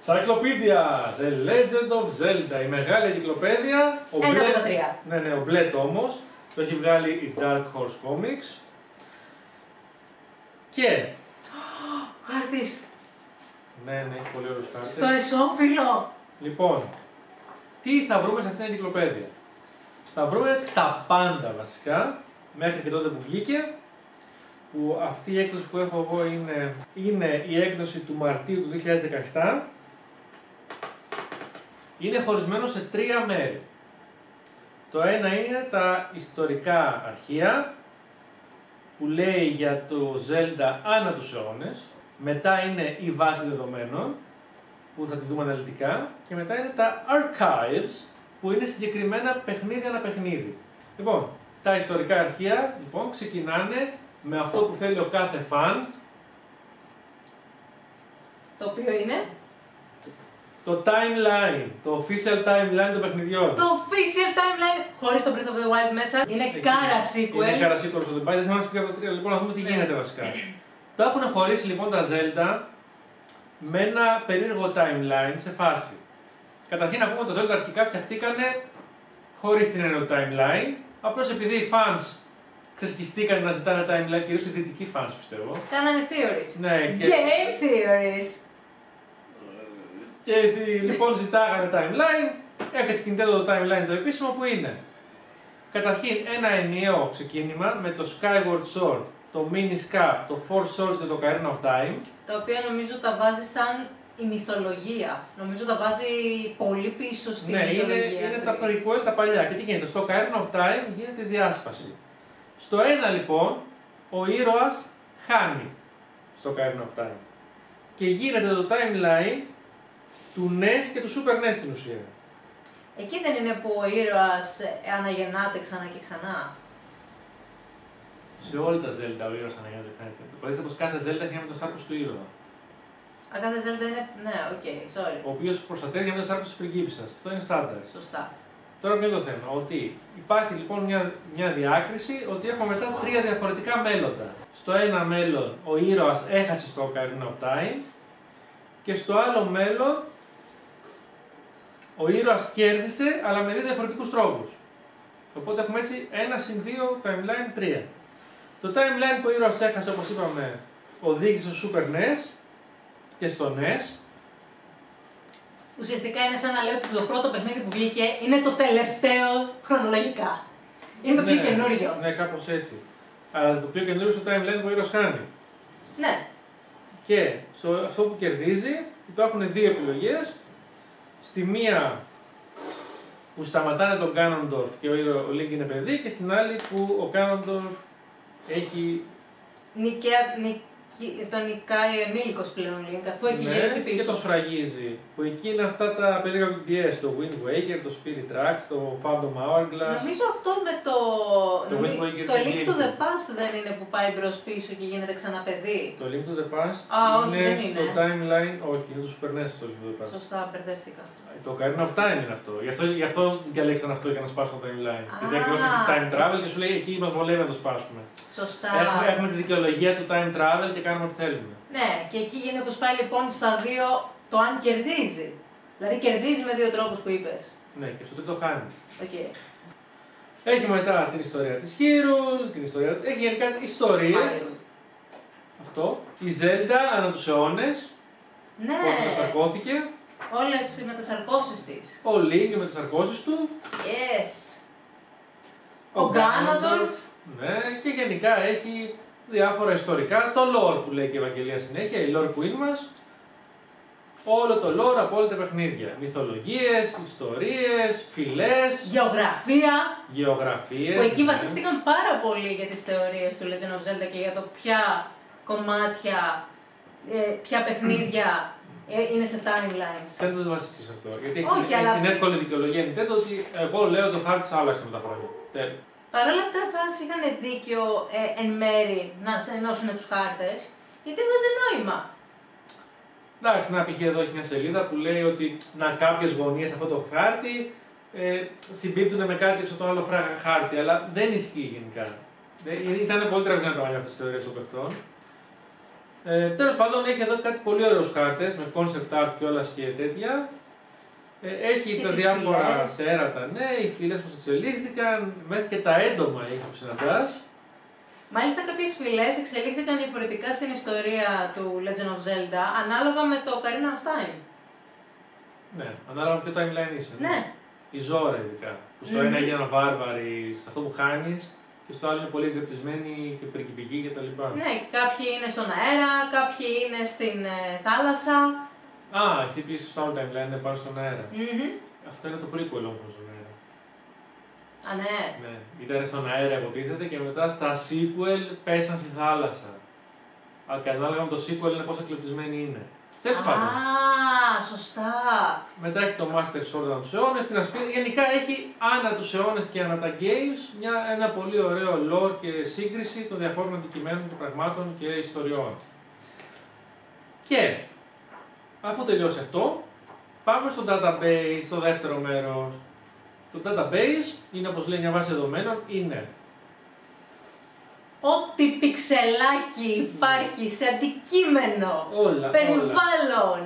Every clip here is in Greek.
Cyclopedia, The Legend of Zelda, η μεγάλη εγκυκλοπαίδεια. Ένα από τα τρία. Ναι, ο μπλε τόμος. Το έχει βγάλει η Dark Horse Comics. Και... Χάρτης. Ναι, έχει πολύ ωραίους χάρτες. Στο εσώφυλλο. Λοιπόν, τι θα βρούμε σε αυτήν την εγκυκλοπαίδεια? Θα βρούμε τα πάντα βασικά, μέχρι και τότε που βγήκε. Που αυτή η έκδοση που έχω εγώ είναι η έκδοση του Μαρτίου του 2017. Είναι χωρισμένο σε τρία μέρη. Το ένα είναι τα ιστορικά αρχεία, που λέει για το Zelda ανά τους αιώνες. Μετά είναι η βάση δεδομένων, που θα τη δούμε αναλυτικά. Και μετά είναι τα archives, που είναι συγκεκριμένα παιχνίδι ανά παιχνίδι. Λοιπόν, τα ιστορικά αρχεία ξεκινάνε με αυτό που θέλει ο κάθε φαν. Το οποίο είναι το timeline, το official timeline των παιχνιδιών. το official timeline, χωρίς το Breath of the Wild μέσα, είναι κάρα sequel. Είναι κάρα sequel στο The Bind, δεν θα μας πει από το 3, λοιπόν να δούμε τι γίνεται βασικά. Το έχουν χωρίσει λοιπόν τα Zelda με ένα περίεργο timeline σε φάση. Καταρχήν να πούμε ότι τα Zelda αρχικά φτιαχτήκανε χωρίς την έννοια του timeline, απλώς επειδή οι fans ξεσκιστήκαν να ζητάνε timeline, κυρίως οι δυτικοί fans πιστεύω. Κάνανε theories. Ναι, και... Game theories. Και λοιπόν ζητάγανε timeline, έφτιαξε η Nintendo το timeline το επίσημο που είναι καταρχήν ένα ενιαίο ξεκίνημα με το Skyward Sword, το Minish Cap, το Four Swords και το Ocarina of Time. Τα οποία νομίζω τα βάζει σαν η μυθολογία. Νομίζω τα βάζει πολύ πίσω στη μυθολογία. Είναι τα prequel, τα παλιά. Και τι γίνεται, στο Ocarina of Time γίνεται διάσπαση. Στο ένα λοιπόν, ο ήρωας χάνει στο Ocarina of Time. Και γίνεται το timeline του NES και του Super NES στην ουσία. Εκεί δεν είναι που ο ήρωας αναγεννάται ξανά και ξανά? Σε όλα τα Zelda ο ήρωας αναγεννάται ξανά και ξανά. Παραδείγματος πως κάθε Zelda έχει ένα σάρκος του ήρωα. Κάθε Zelda είναι. Ναι, οκ, sorry. Ο οποίος προστατεύει με το σάρκος της πριγκίπισσας. Αυτό είναι στάνταρ. Σωστά. Τώρα ποιο είναι το θέμα? Ότι υπάρχει λοιπόν μια διάκριση ότι έχουμε μετά τρία διαφορετικά μέλλοντα. Στο ένα μέλλον ο ήρωας έχασε στο Ocarina of Time και στο άλλο μέλλον ο ήρωας κέρδισε, αλλά με δύο διαφορετικούς τρόπους. Οπότε έχουμε έτσι 1 συν 2 timeline 3. Το timeline που ο ήρωας έχασε, όπως είπαμε, οδήγησε στο Super NES και στο NES. Ουσιαστικά είναι σαν να λέω ότι το πρώτο παιχνίδι που βγήκε είναι το τελευταίο χρονολογικά. Είναι το πιο καινούριο. Ναι, κάπως έτσι. Αλλά το πιο καινούριο στο timeline που ο ήρωας χάνει. Ναι. Και αυτό που κερδίζει υπάρχουν δύο επιλογές. Στη μία που σταματάνε τον Ganondorf και ο Link είναι παιδί, και στην άλλη που ο Ganondorf έχει... Τον νικάει ενήλικος πλέον Link, αφού έχει γυρίσει πίσω. Και το σφραγίζει. Που εκεί είναι αυτά τα περίεργα του DS, το Wind Waker, το Spirit Tracks, το Phantom Hourglass. Νομίζω αυτό με το... Το Link to the Past δεν είναι που πάει μπρος πίσω και γίνεται ξανά παιδί? Το Link to the Past είναι στο timeline, όχι, είναι το Super NES το Link to the Past. Σωστά, μπερδεύτηκα. Το Ocarina of Time είναι αυτό. Γι' αυτό διαλέξαν αυτό για να σπάσουν το timeline. Γιατί ακριβώς έχει time travel και σου λέει εκεί μας βολεύει να το σπάσουμε. Σωστά. Έχουμε τη δικαιολογία του time travel και κάνουμε ό,τι θέλουμε. Ναι, και εκεί γίνεται πως πάει λοιπόν στα δύο το αν κερδίζει. Δηλαδή κερδίζει με δύο τρόπους που είπες. Ναι, και στο τρίτο χάνει. Okay. Έχει μετά την ιστορία της Hyrule, έχει γενικά ιστορίες. Αυτό. Η Zelda ανά τους αιώνες. Ναι. Που μετασαρκώθηκε. Όλες οι μετασαρκώσεις της. Ο Link με τις σαρκώσεις του. Yes. Ο Ganondorf. Ναι, και γενικά έχει διάφορα ιστορικά. Το lore που λέει και η Ευαγγελία συνέχεια, η lore queen μας. Όλο το lore από όλα τα παιχνίδια. Μυθολογίες, ιστορίες, φυλές. Γεωγραφίες. Που εκεί βασίστηκαν πάρα πολύ για τις θεωρίες του Legend of Zelda και για το ποια κομμάτια, ποια παιχνίδια είναι σε timelines. Δεν το βασίστηκε σε αυτό. Γιατί όχι, έχει την εύκολη δικαιολογία Nintendo ότι εγώ λέω ότι ο χάρτης άλλαξε με τα χρόνια. Παρ' όλα αυτά, οι fans είχαν δίκιο εν μέρη να ενώσουν τους χάρτες, γιατί έβγαζε νόημα. Εντάξει, να π.χ. εδώ έχει μια σελίδα που λέει ότι κάποιες γωνίες αυτό το χάρτη συμπίπτουν με κάτι από το άλλο χάρτη, αλλά δεν ισχύει γενικά. Ήταν πολύ τραβηγμένα τα μαλλιά αυτές τις θεωρίες των παιχτών. Τέλος πάντων, έχει εδώ κάτι πολύ ωραίους χάρτες με concept art και όλα και τέτοια. Έχει και τα διάφορα τέρατα, ναι, οι φυλές που εξελίχθηκαν, μέχρι και τα έντομα έχει που συναντάς. Μάλιστα, κάποιες φυλές εξελίχθηκαν διαφορετικά στην ιστορία του Legend of Zelda, ανάλογα με το Ocarina of Time. Ναι, ανάλογα με ποιο timeline είσαι. Ναι. Η Ζώρα ειδικά. Που στο ένα έγιναν βάρβαροι, σε αυτό που χάνεις, και στο άλλο είναι πολύ εγκρεπτισμένοι και περικυπικοί κτλ. Ναι, κάποιοι είναι στον αέρα, κάποιοι είναι στην θάλασσα. Α, εσύ πήγες στο άλλο timeline, είναι πάνω στον αέρα. Αυτό είναι το prequel όμως στον αέρα. Α, ναι. Ναι, ήταν στον αέρα υποτίθεται και μετά στα sequel πέσαν στη θάλασσα. Και ανάλογα με το sequel είναι πόσο εκλεπτισμένοι είναι. Τέλος πάντων. Α, σωστά. Μετά έχει το Master Sword ανά τους αιώνες, την ασπίδα. Γενικά έχει ανά τους αιώνες και ανά τα games ένα πολύ ωραίο lore και σύγκριση των διαφόρων αντικειμένων και πραγμάτων και ιστοριών. Και αφού τελειώσει αυτό, πάμε στο database, στο δεύτερο μέρος. Το database είναι, όπως λέει, μια βάση δεδομένων, είναι Ό,τι πιξελάκι υπάρχει σε αντικείμενο, όλα, περιβάλλον,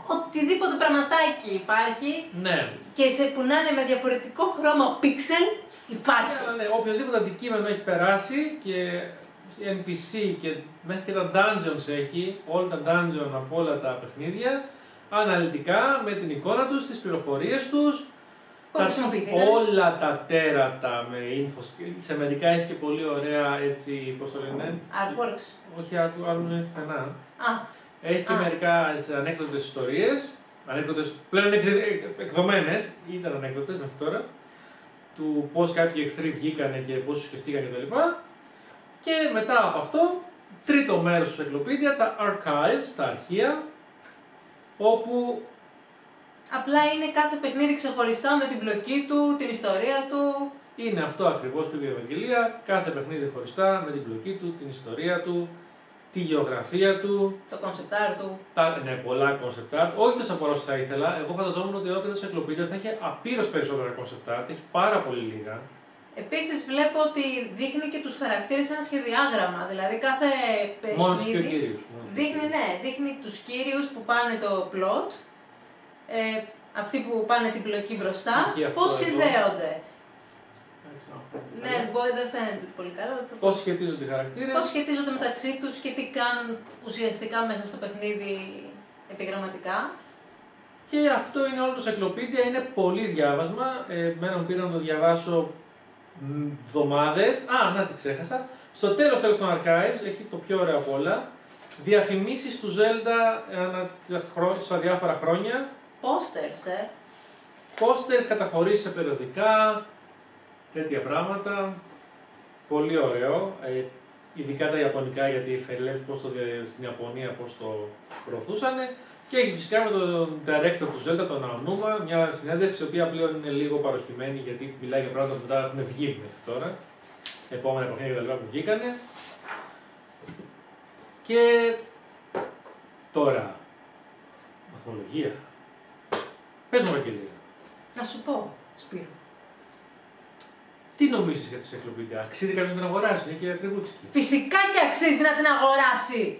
οτιδήποτε πραγματάκι υπάρχει, ναι, και που να είναι με διαφορετικό χρώμα πίξελ, υπάρχει. Ναι, οποιοδήποτε αντικείμενο έχει περάσει και NPC και μέχρι και τα dungeons έχει, όλα τα dungeon από όλα τα παιχνίδια, αναλυτικά με την εικόνα τους, τις πληροφορίες τους, όλα τα τέρατα με info. Σε μερικά έχει και πολύ ωραία, έτσι, πώς το λένε, Artworks. όχι artworks, είναι πιθανά. Έχει και μερικά ανέκδοτες ιστορίες, ανέκδοτες πλέον εκδομένες, ήταν ανέκδοτες μέχρι τώρα, του πώς κάποιοι εχθροί βγήκανε και πώς τους σκεφτήκανε κτλ. Και μετά από αυτό, τρίτο μέρος του Encyclopedia, τα archives, τα αρχεία, όπου απλά είναι κάθε παιχνίδι ξεχωριστά με την πλοκή του, την ιστορία του. Είναι αυτό ακριβώς που είπε η Ευαγγελία, κάθε παιχνίδι χωριστά με την πλοκή του, την ιστορία του, τη γεωγραφία του, το concept art του. Ναι, πολλά concept art. Όχι τόσο πολλά όσο θα ήθελα. Εγώ φανταζόμουν ότι όταν το Encyclopedia θα είχε απείρως περισσότερα concept art, έχει πάρα πολύ λίγα. Επίσης βλέπω ότι δείχνει και τους χαρακτήρες σε ένα σχεδιάγραμμα, δηλαδή κάθε παιχνίδι. Μόνο τους πιο κύριους. Δείχνει τους κύριους που πάνε το plot, αυτοί που πάνε την πλοκή μπροστά, πώς συνδέονται. Ναι, δεν φαίνεται πολύ καλά. Πώς σχετίζονται οι χαρακτήρες. Πώς σχετίζονται μεταξύ τους και τι κάνουν ουσιαστικά μέσα στο παιχνίδι επιγραμματικά. Και αυτό είναι όλο το Encyclopedia, είναι πολύ διάβασμα. Μένα μου πήραν να το διαβάσω εβδομάδες. Να τη ξέχασα. Στο τέλος των Archives έχει το πιο ωραίο από όλα. Διαφημίσεις του Zelda στα διάφορα χρόνια. Posters, Posters, καταχωρήσεις σε περιοδικά, τέτοια πράγματα. Πολύ ωραίο. Ειδικά τα Ιαπωνικά, γιατί φελεύει στην Ιαπωνία πώς το προωθούσανε. Και έχει φυσικά με τον director του Zelda, τον Aonuma, μια συνέντευξη η οποία πλέον είναι λίγο παροχημένη γιατί μιλάει για πράγματα που μετά έχουν βγει μέχρι τώρα. Επόμενα παιχνίδια κτλ. Που βγήκανε. Και τώρα, βαθμολογία. Πες μου, Ευαγγελία. Να σου πω, Σπύρο. Τι νομίζεις για τη Encyclopedia, αξίζει κάποιος να την αγοράσει, είναι και ακριβούτσικη. Φυσικά και αξίζει να την αγοράσει!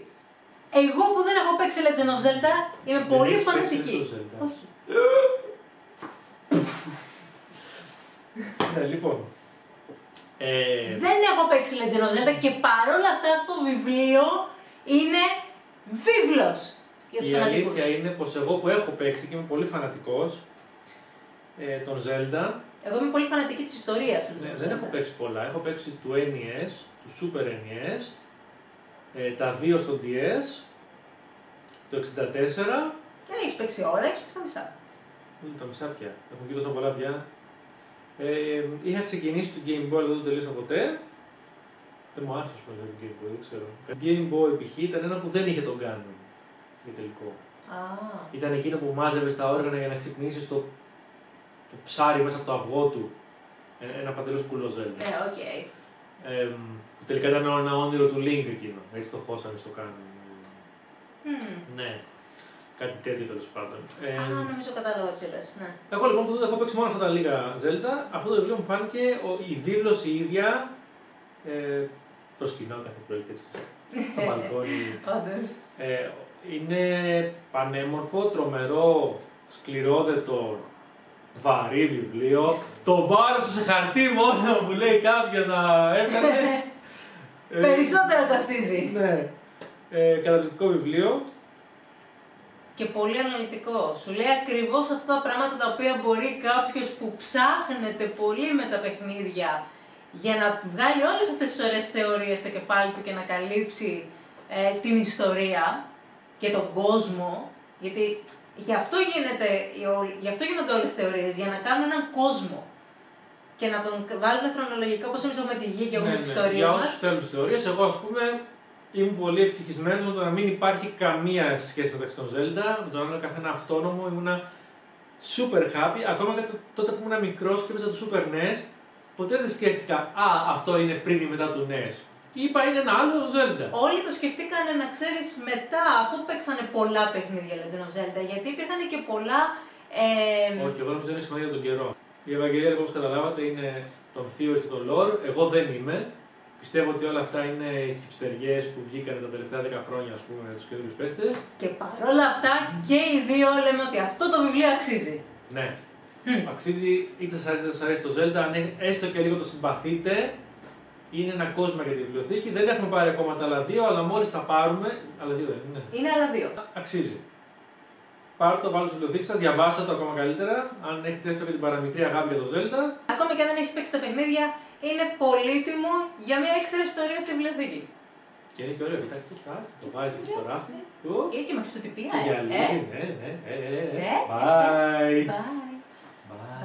Εγώ που δεν έχω παίξει Legend of Zelda είμαι πολύ φανατική. Όχι. Ναι, λοιπόν. Δεν έχω παίξει Legend of Zelda και παρόλα αυτά αυτό το βιβλίο είναι βίβλος για τους φανατικούς. Η αλήθεια είναι πως εγώ που έχω παίξει και είμαι πολύ φανατικός τον Zelda. Εγώ είμαι πολύ φανατική της ιστορίας του. Δεν έχω παίξει πολλά. Έχω παίξει του NES, του Super NES, τα δύο στο DS, το 64. Δεν έχεις παίξει όλα, έχεις παίξει τα μισά. Όχι, τα μισά πια. Έχουν και τόσα πολλά πια. Είχα ξεκινήσει το Game Boy, δεν το τελείωσα ποτέ. Δεν μου άρεσε το Game Boy, δεν ξέρω. Το Game Boy π.χ. ήταν ένα που δεν είχε τον Ganon για τελικό. Ήταν εκείνο που μάζευε τα όργανα για να ξυπνήσει το ψάρι μέσα από το αυγό του. Ένα παντελώς κουλό Zelda. Οκ. Που τελικά ήταν ένα όνειρο του Link εκείνο. Έτσι το χώσανε στο Ganon. Ναι. Κάτι τέτοιο τέλος πάντων. Νομίζω κατάλαβα ποιο λες, ναι. Εγώ λοιπόν που έχω παίξει μόνο αυτά τα λίγα Zelda, αυτό το βιβλίο μου φάνηκε η βίβλος η ίδια. Προσκυνάω κάθε πρωί και έτσι. στο μπαλκόνι. Όντως. Είναι πανέμορφο, τρομερό, σκληρόδετο, βαρύ βιβλίο. Το βάρος του σε χαρτί μόνο που λέει κάποιος να έπαιρνες. Περισσότερο κοστίζει. Ναι. Καταπληκτικό βιβλίο. Και πολύ αναλυτικό. Σου λέει ακριβώς αυτά τα πράγματα τα οποία μπορεί κάποιος που ψάχνεται πολύ με τα παιχνίδια για να βγάλει όλες αυτές τις ωραίες θεωρίες στο κεφάλι του και να καλύψει την ιστορία και τον κόσμο. Γιατί γι' αυτό γίνονται όλες τις θεωρίες, για να κάνουν έναν κόσμο. Και να τον βάλουν χρονολογικά, όπως εμείς έχουμε τη γη και έχουμε τις ιστορίες για μας. όσους θέλουν τις θεωρίες, εγώ ας πούμε ήμουν πολύ ευτυχισμένος με το να μην υπάρχει καμία σχέση μεταξύ των Zelda, με το να είναι καθένα αυτόνομο, ήμουνα super happy. Ακόμα και τότε που ήμουν μικρός και έπαιζα το Super NES, ποτέ δεν σκέφτηκα αυτό είναι πριν ή μετά του NES. Είπα είναι ένα άλλο Zelda. Όλοι το σκεφτήκανε να ξέρεις μετά, αφού παίξανε πολλά παιχνίδια Legend of Zelda, γιατί υπήρχαν και πολλά. Όχι, εγώ νομίζω είναι σημαντικό για τον καιρό. Η Ευαγγελία, όπως καταλάβατε, είναι των θείος και των lore. Εγώ δεν είμαι. Πιστεύω ότι όλα αυτά είναι χιψτεριές που βγήκαν τα τελευταία 10 χρόνια, ας πούμε, με τους καινούριους παίκτες. Και παρόλα αυτά και οι δύο λέμε ότι αυτό το βιβλίο αξίζει. Ναι. Αξίζει, είτε σας αρέσει το Zelda, αν έστω και λίγο το συμπαθείτε, είναι ένα κόσμο για τη βιβλιοθήκη. Δεν έχουμε πάρει ακόμα τα άλλα δύο, αλλά μόλις τα πάρουμε. Άλλα δύο δεν είναι. Είναι άλλα δύο. Αξίζει. Πάρτε το, βάλτε στη βιβλιοθήκη σας, διαβάστε το ακόμα καλύτερα. Αν έχετε έστω και την παραμικρή αγάπη για το Zelda. Ακόμη και αν δεν έχεις παίξει τα παιχνίδια, είναι πολύτιμο για μια έξτρα ιστορία στη βιβλιοθήκη. Και είναι και ωραίο, κοιτάξτε, το βάζει και στο ράφι. Είναι και με χρυσοτυπία, Και γυαλίζει, ναι. Bye. Bye.